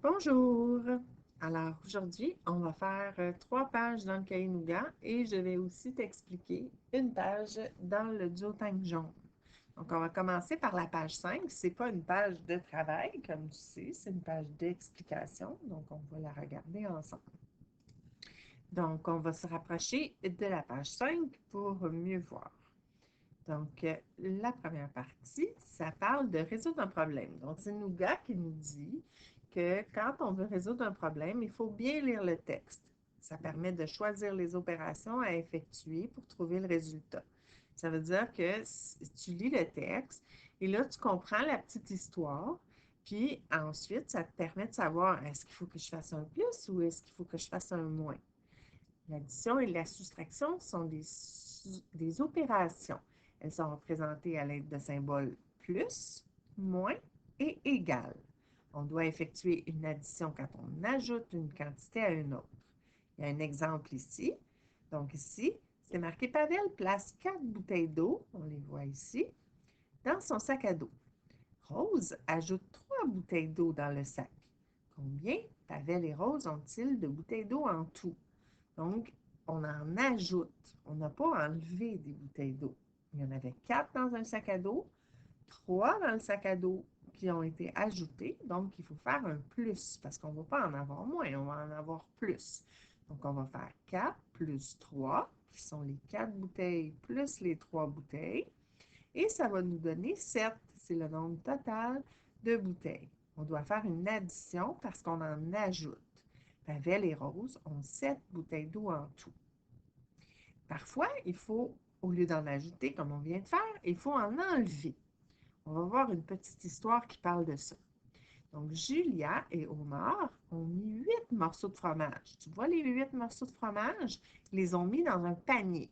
Bonjour! Alors aujourd'hui, on va faire 3 pages dans le cahier Nougat et je vais aussi t'expliquer une page dans le duotang jaune. Donc on va commencer par la page 5. C'est pas une page de travail, comme tu sais, c'est une page d'explication. Donc on va la regarder ensemble. Donc on va se rapprocher de la page 5 pour mieux voir. Donc, la première partie, ça parle de résoudre un problème. Donc, c'est Nougat qui nous dit que quand on veut résoudre un problème, il faut bien lire le texte. Ça permet de choisir les opérations à effectuer pour trouver le résultat. Ça veut dire que tu lis le texte et là, tu comprends la petite histoire. Puis ensuite, ça te permet de savoir est-ce qu'il faut que je fasse un plus ou est-ce qu'il faut que je fasse un moins. L'addition et la soustraction sont des opérations. Elles sont représentées à l'aide de symboles plus, moins et égal. On doit effectuer une addition quand on ajoute une quantité à une autre. Il y a un exemple ici. Donc ici, c'est marqué Pavel place 4 bouteilles d'eau, on les voit ici, dans son sac à dos. Rose ajoute 3 bouteilles d'eau dans le sac. Combien Pavel et Rose ont-ils de bouteilles d'eau en tout? Donc, on en ajoute. On n'a pas enlevé des bouteilles d'eau. Il y en avait 4 dans un sac à dos, 3 dans le sac à dos qui ont été ajoutés. Donc, il faut faire un plus parce qu'on ne va pas en avoir moins, on va en avoir plus. Donc, on va faire 4 plus 3, qui sont les 4 bouteilles plus les 3 bouteilles. Et ça va nous donner 7. C'est le nombre total de bouteilles. On doit faire une addition parce qu'on en ajoute. Pavel et Rose ont 7 bouteilles d'eau en tout. Parfois, il faut, au lieu d'en ajouter, comme on vient de faire, il faut en enlever. On va voir une petite histoire qui parle de ça. Donc, Julia et Omar ont mis 8 morceaux de fromage. Tu vois les 8 morceaux de fromage? Ils les ont mis dans un panier.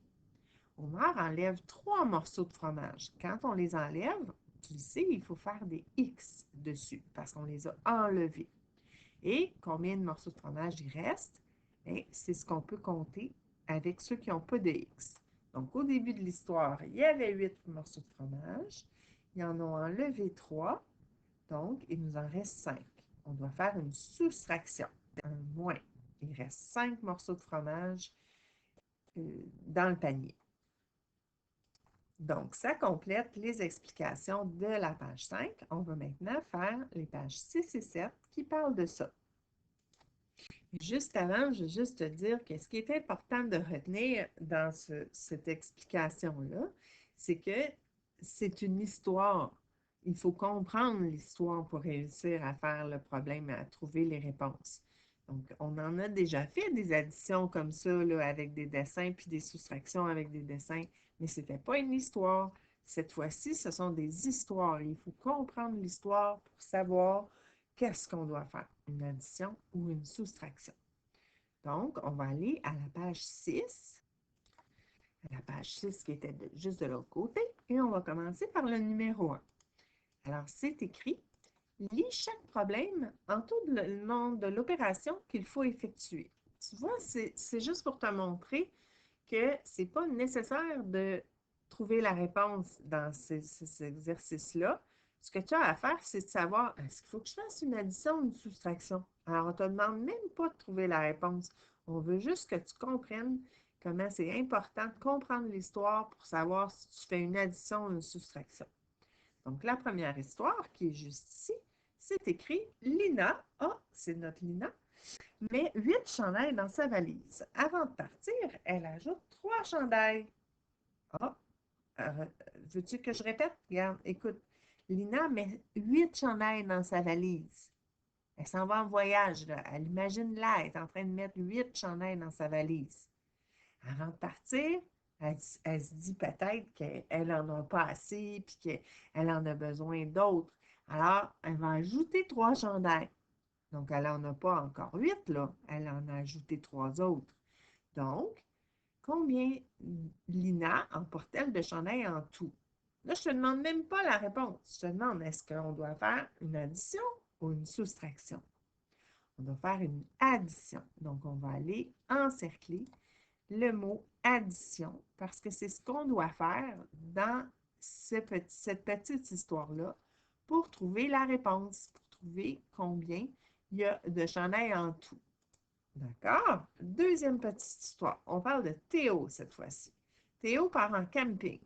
Omar enlève 3 morceaux de fromage. Quand on les enlève, tu le sais, il faut faire des X dessus parce qu'on les a enlevés. Et combien de morceaux de fromage il reste? C'est ce qu'on peut compter avec ceux qui n'ont pas de X. Donc, au début de l'histoire, il y avait 8 morceaux de fromage. Ils en ont enlevé 3. Donc, il nous en reste 5. On doit faire une soustraction, un moins. Il reste 5 morceaux de fromage dans le panier. Donc, ça complète les explications de la page 5. On va maintenant faire les pages 6 et 7 qui parlent de ça. Juste avant, je veux juste te dire que ce qui est important de retenir dans cette explication-là, c'est que c'est une histoire. Il faut comprendre l'histoire pour réussir à faire le problème et à trouver les réponses. Donc, on en a déjà fait des additions comme ça, là, avec des dessins, puis des soustractions avec des dessins, mais ce n'était pas une histoire. Cette fois-ci, ce sont des histoires. Il faut comprendre l'histoire pour savoir qu'est-ce qu'on doit faire, une addition ou une soustraction. Donc, on va aller à la page 6, la page 6 qui était juste de l'autre côté, et on va commencer par le numéro 1. Alors, c'est écrit, lis chaque problème, entoure le nom de l'opération qu'il faut effectuer. Tu vois, c'est juste pour te montrer que ce n'est pas nécessaire de trouver la réponse dans ces exercices-là. Ce que tu as à faire, c'est de savoir, est-ce qu'il faut que je fasse une addition ou une soustraction? Alors, on ne te demande même pas de trouver la réponse. On veut juste que tu comprennes comment c'est important de comprendre l'histoire pour savoir si tu fais une addition ou une soustraction. Donc, la première histoire qui est juste ici, c'est écrit Lina, c'est notre Lina, met 8 chandails dans sa valise. Avant de partir, elle ajoute 3 chandails. Ah, veux-tu que je répète? Regarde, écoute. Lina met 8 chandails dans sa valise. Elle s'en va en voyage, là. Elle imagine là, elle est en train de mettre 8 chandails dans sa valise. Avant de partir, elle se dit peut-être qu'elle n'en a pas assez puis qu'elle en a besoin d'autres. Alors, elle va ajouter 3 chandails. Donc, elle n'en a pas encore 8, là. Elle en a ajouté 3 autres. Donc, combien Lina emporte-t-elle de chandails en tout? Là, je ne te demande même pas la réponse. Je te demande, est-ce qu'on doit faire une addition ou une soustraction? On doit faire une addition. Donc, on va aller encercler le mot addition parce que c'est ce qu'on doit faire dans cette petite histoire-là pour trouver la réponse, pour trouver combien il y a de chandails en tout. D'accord? Deuxième petite histoire. On parle de Théo cette fois-ci. Théo part en camping.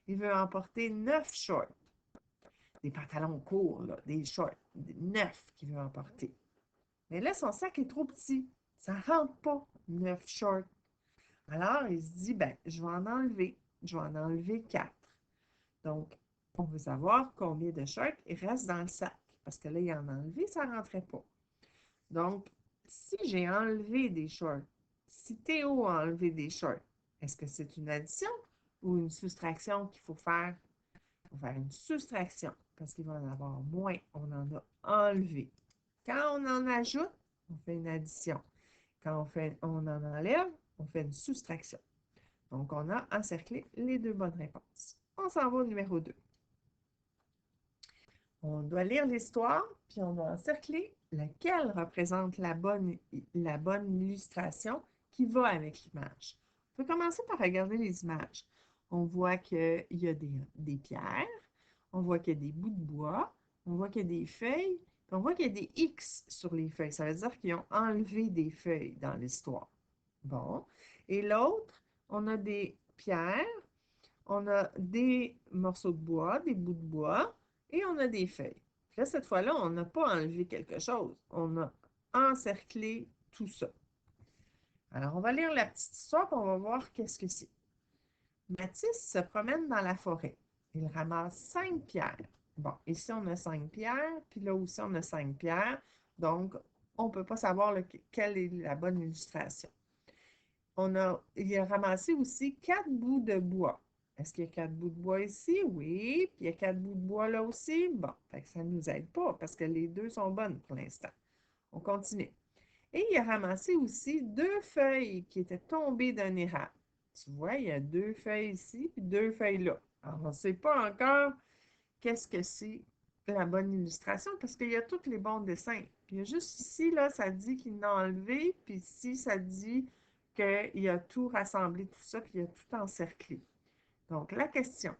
Il veut emporter 9 shorts. Des pantalons courts, là, des shorts. 9 qu'il veut emporter. Mais là, son sac est trop petit. Ça ne rentre pas, 9 shorts. Alors, il se dit, ben, je vais en enlever. Je vais en enlever 4. Donc, on veut savoir combien de shorts il reste dans le sac. Parce que là, il en a enlevé, ça ne rentrait pas. Donc, si j'ai enlevé des shorts, si Théo a enlevé des shorts, est-ce que c'est une addition ou une soustraction qu'il faut faire? Il faut faire une soustraction parce qu'il va en avoir moins. On en a enlevé. Quand on en ajoute, on fait une addition. Quand on en enlève, on fait une soustraction. Donc, on a encerclé les deux bonnes réponses. On s'en va au numéro 2. On doit lire l'histoire, puis on doit encercler laquelle représente la bonne illustration qui va avec l'image. On peut commencer par regarder les images. On voit qu'il y a des pierres, on voit qu'il y a des bouts de bois, on voit qu'il y a des feuilles, puis on voit qu'il y a des X sur les feuilles. Ça veut dire qu'ils ont enlevé des feuilles dans l'histoire. Bon. Et l'autre, on a des pierres, on a des morceaux de bois, des bouts de bois, et on a des feuilles. Puis là, cette fois-là, on n'a pas enlevé quelque chose. On a encerclé tout ça. Alors, on va lire la petite histoire, puis on va voir qu'est-ce que c'est. Mathis se promène dans la forêt. Il ramasse 5 pierres. Bon, ici, on a 5 pierres, puis là aussi, on a 5 pierres. Donc, on ne peut pas savoir quelle est la bonne illustration. Il a ramassé aussi 4 bouts de bois. Est-ce qu'il y a 4 bouts de bois ici? Oui. Puis il y a 4 bouts de bois là aussi? Bon, fait que ça ne nous aide pas parce que les deux sont bonnes pour l'instant. On continue. Et il a ramassé aussi 2 feuilles qui étaient tombées d'un érable. Tu vois, il y a 2 feuilles ici puis 2 feuilles là. Alors, on ne sait pas encore qu'est-ce que c'est la bonne illustration parce qu'il y a tous les bons dessins. Puis il y a juste ici, là, ça dit qu'il l'a enlevé, puis ici, ça dit qu'il a tout rassemblé, tout ça, puis il a tout encerclé. Donc, la question,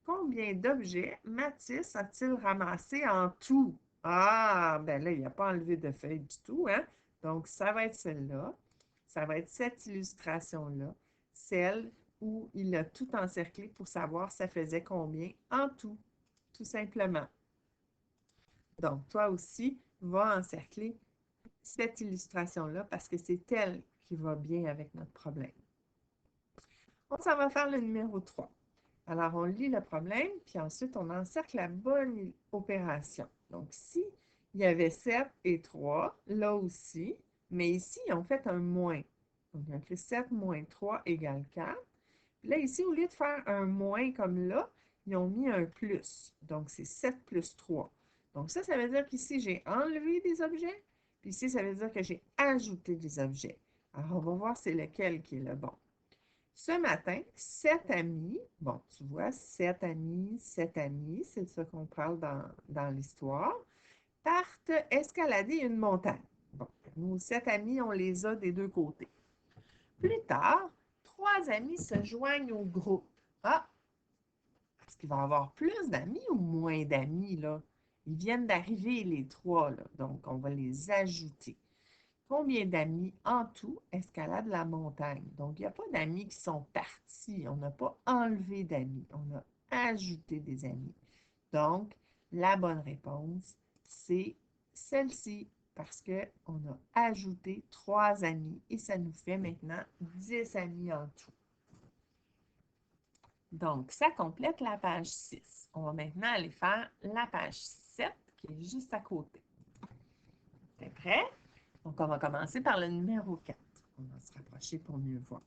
combien d'objets Mathis a-t-il ramassé en tout? Ah, ben là, il n'a pas enlevé de feuilles du tout, hein? Donc, ça va être celle-là. Ça va être cette illustration-là, celle où il a tout encerclé pour savoir ça faisait combien en tout simplement. Donc, toi aussi, va encercler cette illustration-là parce que c'est elle qui va bien avec notre problème. On s'en va faire le numéro 3. Alors, on lit le problème, puis ensuite, on encercle la bonne opération. Donc, ici, il y avait 7 et 3, là aussi, mais ici, ils ont fait un moins. Donc, on a écrit 7 moins 3 égale 4. Puis là, ici, au lieu de faire un moins comme là, ils ont mis un plus. Donc, c'est 7 plus 3. Donc, ça veut dire qu'ici, j'ai enlevé des objets. Puis ici, ça veut dire que j'ai ajouté des objets. Alors, on va voir c'est lequel qui est le bon. Ce matin, 7 amis, bon, tu vois, 7 amis, c'est ça qu'on parle dans l'histoire, partent escalader une montagne. Bon, nos 7 amis, on les a des deux côtés. Plus tard, 3 amis se joignent au groupe. Ah, est-ce qu'il va y avoir plus d'amis ou moins d'amis, là? Ils viennent d'arriver, les 3, là, donc on va les ajouter. Combien d'amis en tout escaladent la montagne? Donc, il n'y a pas d'amis qui sont partis. On n'a pas enlevé d'amis. On a ajouté des amis. Donc, la bonne réponse, c'est celle-ci parce qu'on a ajouté 3 amis et ça nous fait maintenant 10 amis en tout. Donc, ça complète la page 6. On va maintenant aller faire la page 7 qui est juste à côté. T'es prêt? Donc, on va commencer par le numéro 4. On va se rapprocher pour mieux voir.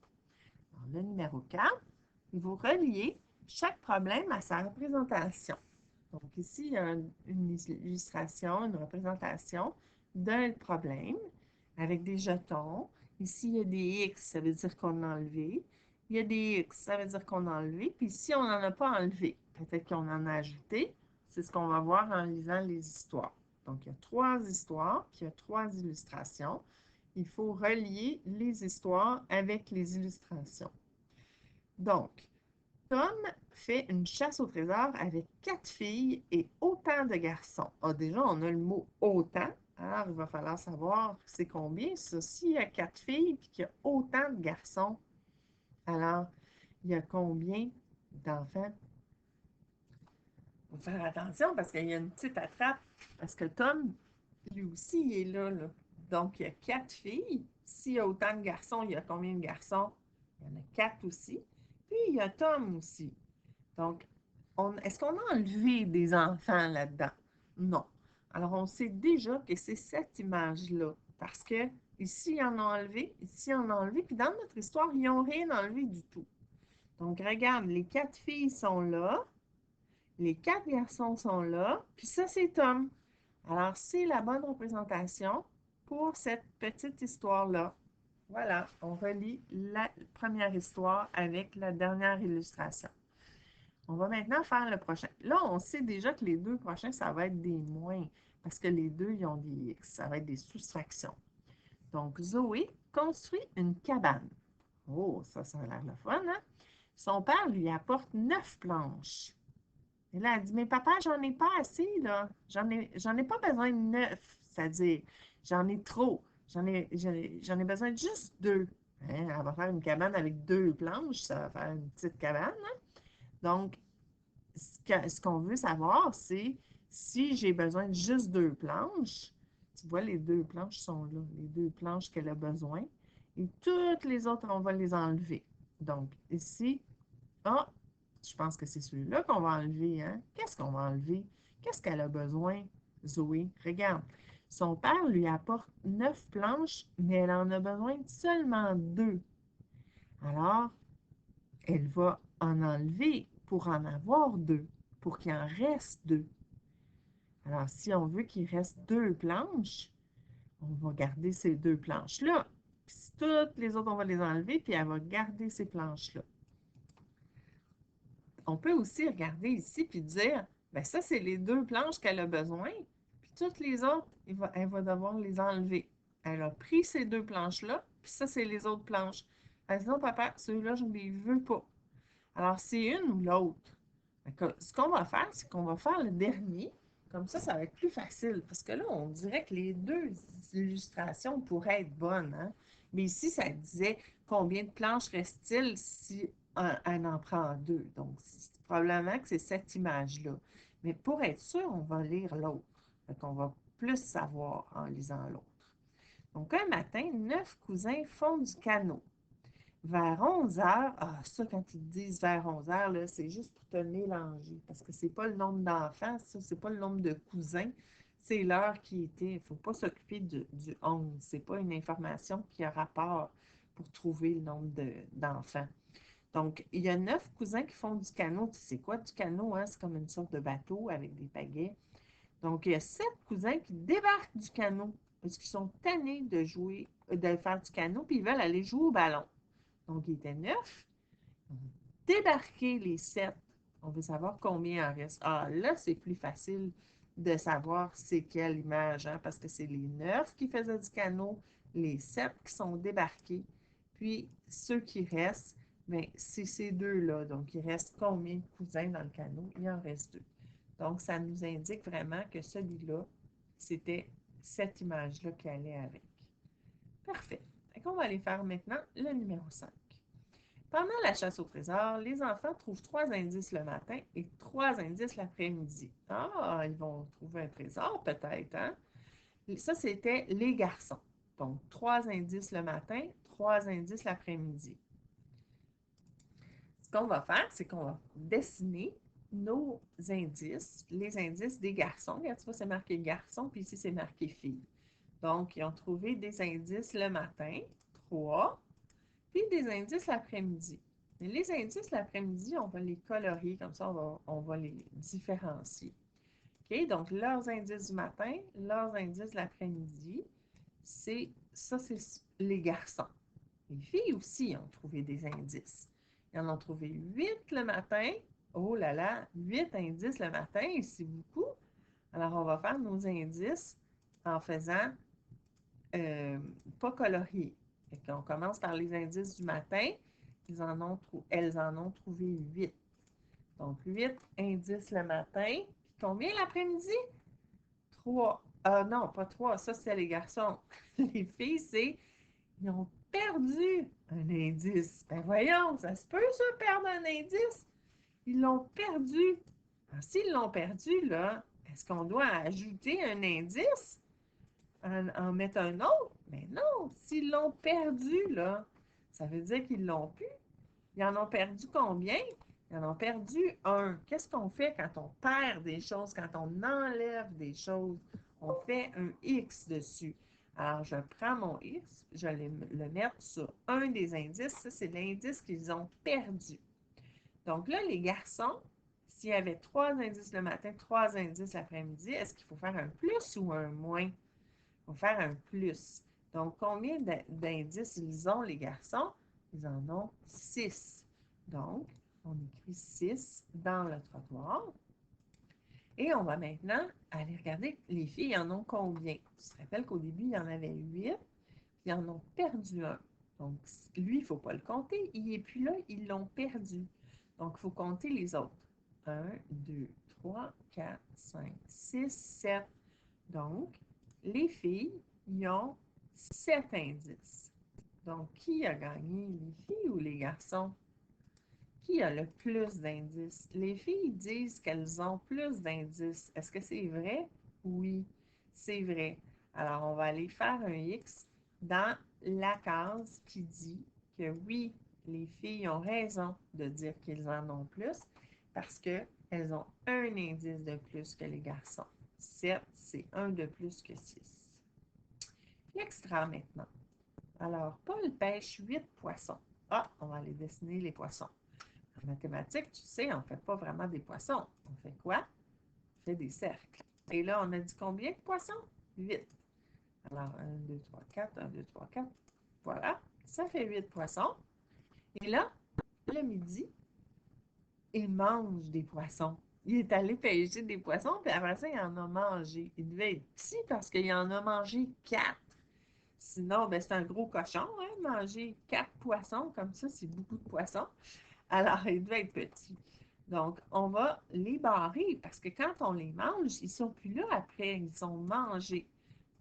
Alors, le numéro 4, il faut relier chaque problème à sa représentation. Donc, ici, il y a une illustration, une représentation d'un problème avec des jetons. Ici, il y a des X, ça veut dire qu'on a enlevé. Il y a des X, ça veut dire qu'on a enlevé. Puis ici, on n'en a pas enlevé. Peut-être qu'on en a ajouté. C'est ce qu'on va voir en lisant les histoires. Donc, il y a 3 histoires, puis il y a 3 illustrations. Il faut relier les histoires avec les illustrations. Donc, Tom fait une chasse au trésor avec 4 filles et autant de garçons. Ah, déjà, on a le mot autant. Alors, il va falloir savoir c'est combien ça. S'il y a 4 filles et qu'il y a autant de garçons, alors, il y a combien d'enfants? Il faut faire attention parce qu'il y a une petite attrape. Parce que Tom, lui aussi, il est là, là. Donc, il y a 4 filles. S'il y a autant de garçons, il y a combien de garçons? Il y en a 4 aussi. Puis, il y a Tom aussi. Donc, est-ce qu'on a enlevé des enfants là-dedans? Non. Alors, on sait déjà que c'est cette image-là. Parce que ici, ils en ont enlevé, ici, ils en ont enlevé. Puis, dans notre histoire, ils n'ont rien enlevé du tout. Donc, regarde, les 4 filles sont là. Les 4 garçons sont là. Puis ça, c'est Tom. Alors, c'est la bonne représentation pour cette petite histoire-là. Voilà, on relie la première histoire avec la dernière illustration. On va maintenant faire le prochain. Là, on sait déjà que les deux prochains, ça va être des moins, parce que les deux, ils ont des X. Ça va être des soustractions. Donc, Zoé construit une cabane. Oh, ça a l'air le fun, hein? Son père lui apporte 9 planches. Et là, elle dit, mais papa, j'en ai pas assez, là. J'en ai pas besoin de 9, c'est-à-dire, j'en ai trop. J'en ai besoin de juste 2. Hein? Elle va faire une cabane avec 2 planches, ça va faire une petite cabane, hein? Donc, ce qu'on veut savoir, c'est si j'ai besoin de juste 2 planches, tu vois, les 2 planches sont là, les 2 planches qu'elle a besoin, et toutes les autres, on va les enlever. Donc, ici, ah, je pense que c'est celui-là qu'on va enlever, hein? Qu'est-ce qu'on va enlever? Qu'est-ce qu'elle a besoin, Zoé? Regarde, son père lui apporte 9 planches, mais elle en a besoin de seulement 2. Alors, elle va en enlever pour en avoir 2, pour qu'il en reste 2. Alors, si on veut qu'il reste 2 planches, on va garder ces 2 planches-là. Puis toutes les autres, on va les enlever, puis elle va garder ces planches-là. On peut aussi regarder ici puis dire, bien ça, c'est les 2 planches qu'elle a besoin, puis toutes les autres, elle va devoir les enlever. Elle a pris ces 2 planches-là, puis ça, c'est les autres planches. Elle dit, non, papa, ceux-là, je ne les veux pas. Alors, c'est une ou l'autre. Ce qu'on va faire, c'est qu'on va faire le dernier. Comme ça va être plus facile. Parce que là, on dirait que les 2 illustrations pourraient être bonnes. Hein? Mais ici, ça disait combien de planches reste-t-il si elle en prend 2. Donc, probablement que c'est cette image-là. Mais pour être sûr, on va lire l'autre. Donc, on va plus savoir en lisant l'autre. Donc, un matin, 9 cousins font du canot. Vers 11 heures, ça, quand ils disent vers 11 heures, là, c'est juste pour te mélanger, parce que c'est pas le nombre d'enfants, ça, c'est pas le nombre de cousins, c'est l'heure qui était. Il ne faut pas s'occuper du 11. C'est pas une information qui a rapport pour trouver le nombre d'enfants. Donc, il y a 9 cousins qui font du canot. Tu sais quoi, du canot, hein? C'est comme une sorte de bateau avec des pagaies. Donc, il y a 7 cousins qui débarquent du canot parce qu'ils sont tannés de jouer, de faire du canot, puis ils veulent aller jouer au ballon. Donc, il était 9. Débarquer les 7. On veut savoir combien en reste. Ah, là, c'est plus facile de savoir c'est quelle image, hein, parce que c'est les 9 qui faisaient du canot, les 7 qui sont débarqués, puis ceux qui restent, bien, c'est ces deux-là. Donc, il reste combien de cousins dans le canot? Il en reste 2. Donc, ça nous indique vraiment que celui-là, c'était cette image-là qui allait avec. Parfait. On va aller faire maintenant le numéro 5. Pendant la chasse au trésor, les enfants trouvent 3 indices le matin et 3 indices l'après-midi. Ah, ils vont trouver un trésor peut-être, hein? Ça, c'était les garçons. Donc, 3 indices le matin, 3 indices l'après-midi. Ce qu'on va faire, c'est qu'on va dessiner nos indices, les indices des garçons. Regarde, tu vois, c'est marqué garçon, puis ici, c'est marqué fille. Donc, ils ont trouvé des indices le matin, 3, puis des indices l'après-midi. Les indices l'après-midi, on va les colorier, comme ça, on va les différencier. OK? Donc, leurs indices du matin, leurs indices de l'après-midi, c'est les garçons. Les filles aussi ont trouvé des indices. Ils en ont trouvé 8 le matin. Oh là là, 8 indices le matin, c'est beaucoup. Alors, on va faire nos indices en faisant pas coloriés. On commence par les indices du matin. Elles en ont trouvé 8. Donc, 8 indices le matin. Puis combien l'après-midi? 3. Ah non, pas 3, ça c'est les garçons. Les filles, c'est ils ont perdu un indice. Ben voyons, ça se peut ça, perdre un indice? Ils l'ont perdu. Alors, s'ils l'ont perdu, là, est-ce qu'on doit ajouter un indice? En mettre un autre? Mais non, s'ils l'ont perdu, là, ça veut dire qu'ils l'ont plus. Ils en ont perdu combien? Ils en ont perdu un. Qu'est-ce qu'on fait quand on perd des choses, quand on enlève des choses? On fait un X dessus. Alors, je prends mon X, je vais le mettre sur un des indices. Ça, c'est l'indice qu'ils ont perdu. Donc là, les garçons, s'il y avait 3 indices le matin, 3 indices l'après-midi, est-ce qu'il faut faire un plus ou un moins? Il faut faire un plus. Donc, combien d'indices ils ont, les garçons? Ils en ont 6. Donc, on écrit 6 dans le trottoir. Et on va maintenant aller regarder les filles en ont combien. Tu te rappelles qu'au début, il y en avait 8, puis ils en ont perdu un. Donc, lui, il ne faut pas le compter. Il n'est plus là, ils l'ont perdu. Donc, il faut compter les autres. 1, 2, 3, 4, 5, 6, 7. Donc, les filles, ils ont 7 indices. Donc, qui a gagné, les filles ou les garçons? Qui a le plus d'indices? Les filles disent qu'elles ont plus d'indices. Est-ce que c'est vrai? Oui, c'est vrai. Alors, on va aller faire un X dans la case qui dit que oui, les filles ont raison de dire qu'ils en ont plus parce qu'elles ont un indice de plus que les garçons. 7, c'est un de plus que 6. L'extra maintenant. Alors, Paul pêche 8 poissons. Ah, on va aller dessiner les poissons. En mathématiques, tu sais, on ne fait pas vraiment des poissons. On fait quoi? On fait des cercles. Et là, on a dit combien de poissons? 8. Alors, 1, 2, 3, 4, 1, 2, 3, 4. Voilà, ça fait 8 poissons. Et là, le midi, il mange des poissons. Il est allé pêcher des poissons, puis après ça, il en a mangé. Il devait être petit parce qu'il en a mangé 4. Sinon, ben, c'est un gros cochon, hein, manger 4 poissons, comme ça, c'est beaucoup de poissons. Alors, il devait être petit. Donc, on va les barrer parce que quand on les mange, ils ne sont plus là après, ils sont mangés.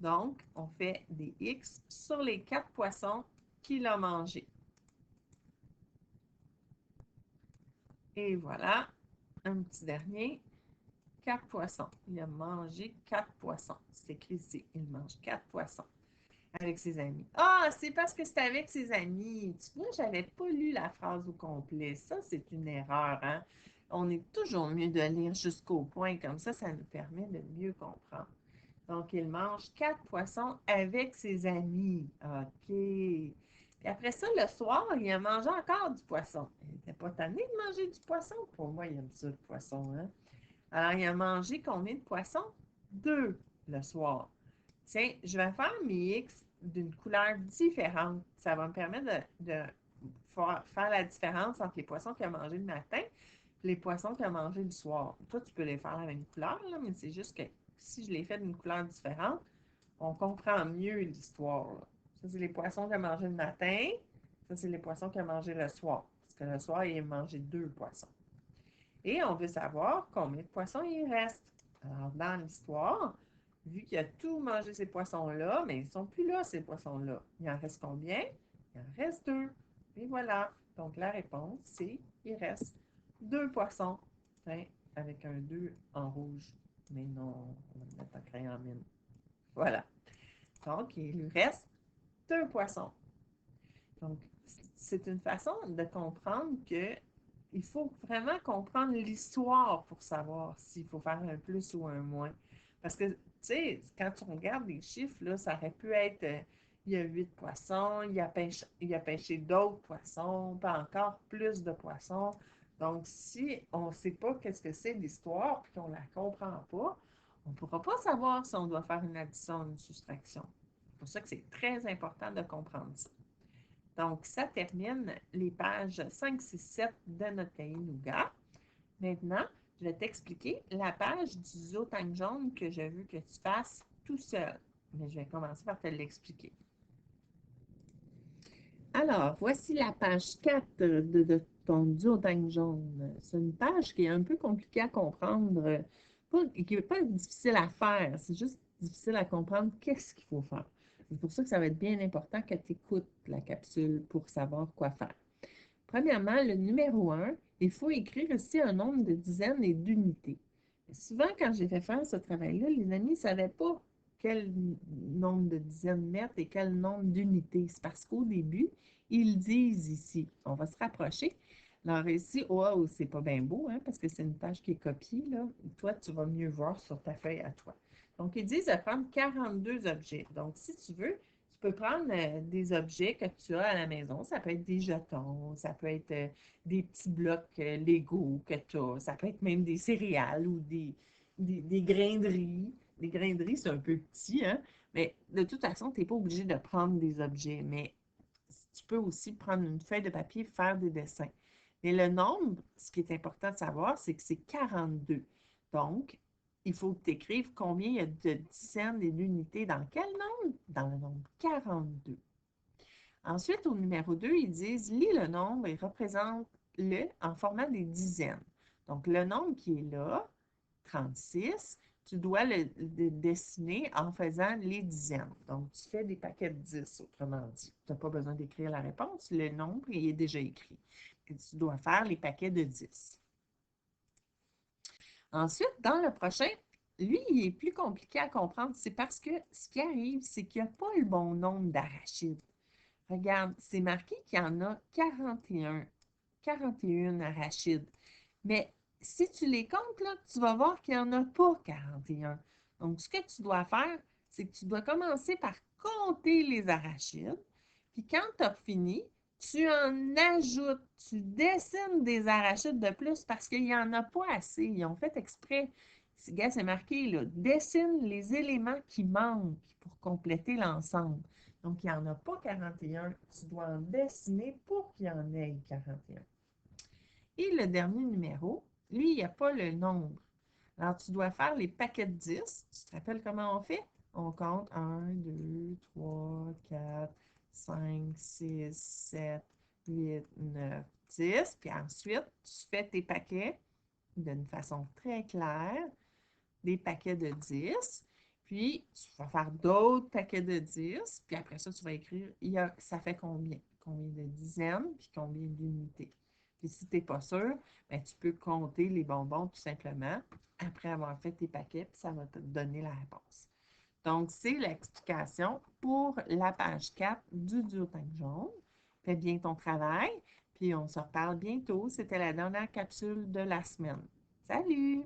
Donc, on fait des X sur les 4 poissons qu'il a mangés. Et voilà, un petit dernier, 4 poissons. Il a mangé 4 poissons. C'est écrit ici, il mange 4 poissons avec ses amis. Ah, c'est parce que c'est avec ses amis. Tu vois, j'avais pas lu la phrase au complet. Ça, c'est une erreur, hein? On est toujours mieux de lire jusqu'au point, comme ça nous permet de mieux comprendre. Donc, il mange 4 poissons avec ses amis. OK. Puis après ça, le soir, il a mangé encore du poisson. Il n'était pas tanné de manger du poisson. Pour moi, il aime ça, le poisson, hein? Alors, il a mangé combien de poissons? 2 le soir. Tiens, je vais faire mes X d'une couleur différente. Ça va me permettre de faire la différence entre les poissons qu'il a mangés le matin et les poissons qu'il a mangés le soir. Toi, tu peux les faire la même couleur, là, mais c'est juste que si je les fais d'une couleur différente, on comprend mieux l'histoire. Ça, c'est les poissons qu'il a mangés le matin. Ça, c'est les poissons qu'il a mangés le soir. Parce que le soir, il a mangé 2 poissons. Et on veut savoir combien de poissons il reste. Alors, dans l'histoire, vu qu'il a tout mangé ces poissons-là, mais ils ne sont plus là, ces poissons-là. Il en reste combien? Il en reste 2. Et voilà. Donc, la réponse, c'est il reste 2 poissons. Hein, avec un 2 en rouge. Mais non, on va le mettre en crayon en mine. Voilà. Donc, il lui reste 2 poissons. Donc, c'est une façon de comprendre que il faut vraiment comprendre l'histoire pour savoir s'il faut faire un plus ou un moins. Parce que, tu sais, quand tu regardes les chiffres, là, ça aurait pu être, il y a 8 poissons, il a pêché d'autres poissons, pas encore plus de poissons. Donc, si on ne sait pas qu'est-ce que c'est l'histoire, puis qu'on ne la comprend pas, on ne pourra pas savoir si on doit faire une addition ou une soustraction. C'est pour ça que c'est très important de comprendre ça. Donc, ça termine les pages 5, 6, 7 de notre cahier Nougat. Maintenant, je vais t'expliquer la page du zootank jaune que je veux que tu fasses tout seul. Mais je vais commencer par te l'expliquer. Alors, voici la page 4 de ton zootank jaune. C'est une page qui est un peu compliquée à comprendre, qui n'est pas difficile à faire. C'est juste, difficile à comprendre qu'est-ce qu'il faut faire. C'est pour ça que ça va être bien important que tu écoutes la capsule pour savoir quoi faire. Premièrement, le numéro 1, il faut écrire aussi un nombre de dizaines et d'unités. Souvent, quand j'ai fait faire ce travail-là, les amis ne savaient pas quel nombre de dizaines mettre et quel nombre d'unités. C'est parce qu'au début, ils disent ici, on va se rapprocher. Alors ici, oh, c'est pas bien beau, hein, parce que c'est une page qui est copiée, là. Toi, tu vas mieux voir sur ta feuille à toi. Donc, ils disent de prendre 42 objets. Donc, si tu veux, tu peux prendre des objets que tu as à la maison. Ça peut être des jetons, ça peut être des petits blocs Lego que tu as, ça peut être même des céréales ou des grains de riz. Les grains de riz, c'est un peu petit, hein? Mais de toute façon, tu n'es pas obligé de prendre des objets. Mais tu peux aussi prendre une feuille de papier et faire des dessins. Mais le nombre, ce qui est important de savoir, c'est que c'est 42. Donc, il faut que tu écrives combien il y a de dizaines et d'unités dans quel nombre? Dans le nombre 42. Ensuite, au numéro 2, ils disent lis le nombre et représente-le en format des dizaines. Donc, le nombre qui est là, 36, tu dois le dessiner en faisant les dizaines. Donc, tu fais des paquets de 10, autrement dit. Tu n'as pas besoin d'écrire la réponse, le nombre il est déjà écrit. Et tu dois faire les paquets de 10. Ensuite, dans le prochain, lui, il est plus compliqué à comprendre. C'est parce que ce qui arrive, c'est qu'il n'y a pas le bon nombre d'arachides. Regarde, c'est marqué qu'il y en a 41 arachides. Mais si tu les comptes, là, tu vas voir qu'il n'y en a pas 41. Donc, ce que tu dois faire, c'est que tu dois commencer par compter les arachides. Puis quand tu as fini, tu en ajoutes, tu dessines des arachides de plus parce qu'il n'y en a pas assez. Ils ont fait exprès. Gars, c'est marqué, là, dessine les éléments qui manquent pour compléter l'ensemble. Donc, il n'y en a pas 41. Tu dois en dessiner pour qu'il y en ait 41. Et le dernier numéro, lui, il n'y a pas le nombre. Alors, tu dois faire les paquets de 10. Tu te rappelles comment on fait? On compte 1, 2, 3, 4, 5, 6, 7, 8, 9, 10. Puis ensuite, tu fais tes paquets d'une façon très claire, des paquets de 10. Puis, tu vas faire d'autres paquets de 10. Puis après ça, tu vas écrire, ça fait combien? Combien de dizaines, puis combien d'unités. Puis si tu n'es pas sûr, ben, tu peux compter les bonbons tout simplement après avoir fait tes paquets, puis ça va te donner la réponse. Donc, c'est l'explication pour la page 4 du duotang jaune. Fais bien ton travail, puis on se reparle bientôt. C'était la dernière capsule de la semaine. Salut!